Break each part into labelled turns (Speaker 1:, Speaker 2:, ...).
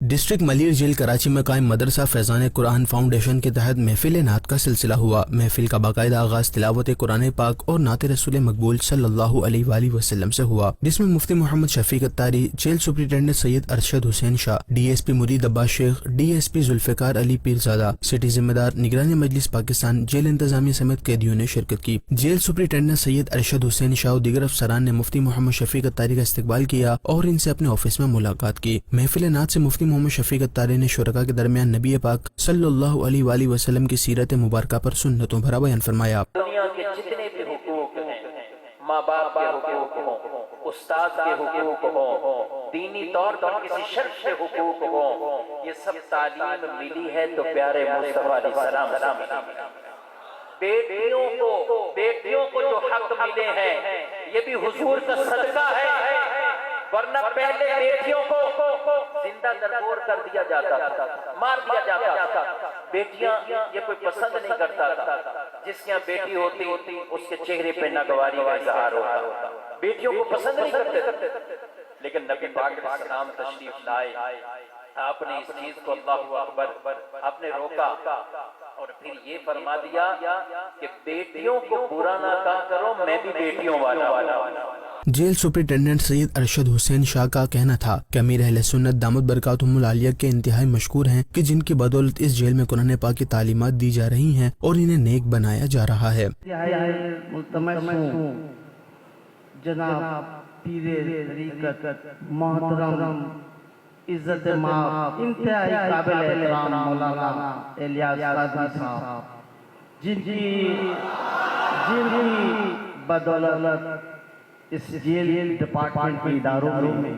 Speaker 1: District Malir jail Karachi میں قائم مدرسہ فیضان قرآن فاؤنڈیشن کے تحت محفل نعت کا سلسلہ ہوا۔ محفل کا باقاعدہ آغاز تلاوت قرآن پاک اور نعت رسول مقبول صلی اللہ علیہ وآلہ وسلم سے ہوا، جس میں مفتی محمد شفیق اتاری، جیل سپرنٹینڈنٹ سید Arshad Hussain Shah, D S P مرید عباس شیخ، ڈی ایس پی ذوالفقار علی پیرزادہ، سٹی ذمہ دار، نگران مجلس پاکستان، جیل انتظامیہ سمیت قیدیوں نے شرکت کی۔ جیل سپرنٹینڈنٹ سید ارشد حسین شاہ اور دیگر افسران نے مفتی محمد شفیق اتاری کا استقبال کیا اور ان سے اپنے آفس میں ملاقات کی۔ محفل نعت سے مفتی محمد شفیق اتاری نے شرکاء کے درمیان نبی پاک صلی اللہ علیہ وآلہ وسلم کی سیرت مبارکہ پر سنتوں بھرا بیان فرمایا۔
Speaker 2: دنیا کے جتنے بھی حقوق ہیں، ماں باپ کے حقوق ہوں، استاد کے حقوق ہوں، دینی طور پر کسی شخص کے حقوق ہوں، یہ سب تعلیم ملی ہے تو پیارے مصطفیٰ علیہ السلام سے ملی۔ بیٹیوں کو جو حق ملے ہیں یہ بھی حضور کا صدقہ ہے، ورنہ پہلے بیٹیوں کو زندہ درگور کر دیا جاتا تھا، مار دیا جاتا تھا۔ بیٹیاں یہ کوئی پسند نہیں کرتا تھا، جس کے یہاں بیٹی ہوتی اس کے چہرے پہ ناگواری کا اظہار ہوتا، بیٹیوں کو پسند نہیں کرتے۔ لیکن نبی پاک علیہ السلام تشریف لائے، آپ نے اس چیز کو اللہ اکبر آپ نے روکا اور پھر یہ فرما دیا کہ بیٹیوں کو برا نہ کہا کرو، میں بھی بیٹیوں والا ہوں۔
Speaker 1: جیل سپرنٹینڈنٹ سید ارشد حسین شاہ کا کہنا تھا کہ امیر اہل سنت دامت برکاتہم العالیہ کے انتہائی مشکور ہیں کہ جن کی بدولت اس جیل میں قرآن پاک کی تعلیمات دی جا رہی ہیں اور انہیں نیک بنایا جا رہا ہے۔
Speaker 3: جناب پیر طریقت محترم عزت مآب انتہائی قابل احترام مولانا الیاس قادری صاحب، جن کی بدولت اس جیل ڈپارٹمنٹ کے اداروں میں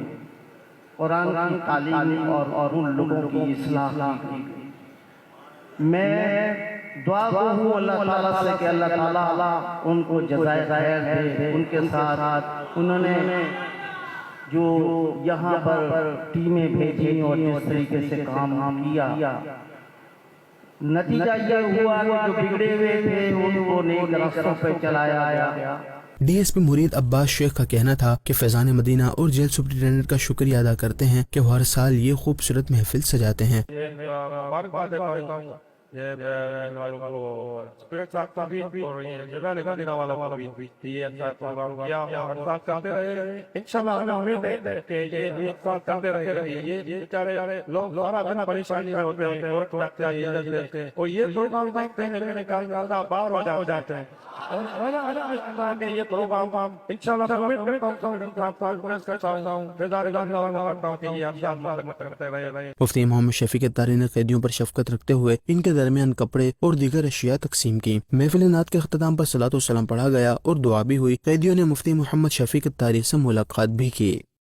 Speaker 3: قرآن کی تعلیم اور ان لوگوں کی اصلاح کی گئی۔ میں دعا ہوں اللہ تعالیٰ سے کہ اللہ تعالیٰ ان کو جزائے خیر دے۔ ان کے ساتھ انہوں نے جو یہاں پر ٹیمیں بھیجی اور جس طریقے سے کام کیا، نتیجہ یہ ہوا کہ جو بگڑے ہوئے تھے ان کو نیک راستوں پہ چلایا گیا۔
Speaker 1: ڈی ایس پی مرید عباس شیخ کا کہنا تھا کہ فیضان مدینہ اور جیل سپرنٹینڈنٹ کا شکریہ ادا کرتے ہیں کہ وہ ہر سال یہ خوبصورت محفل سجاتے ہیں۔ مفتی محمد شفیق اتاری نے قیدیوں پر شفقت رکھتے ہوئے ان کے درمیان کپڑے اور دیگر اشیاء تقسیم کی۔ محفل نعت کے اختتام پر صلاۃ و سلام پڑھا گیا اور دعا بھی ہوئی۔ قیدیوں نے مفتی محمد شفیق اتاری سے ملاقات بھی کی۔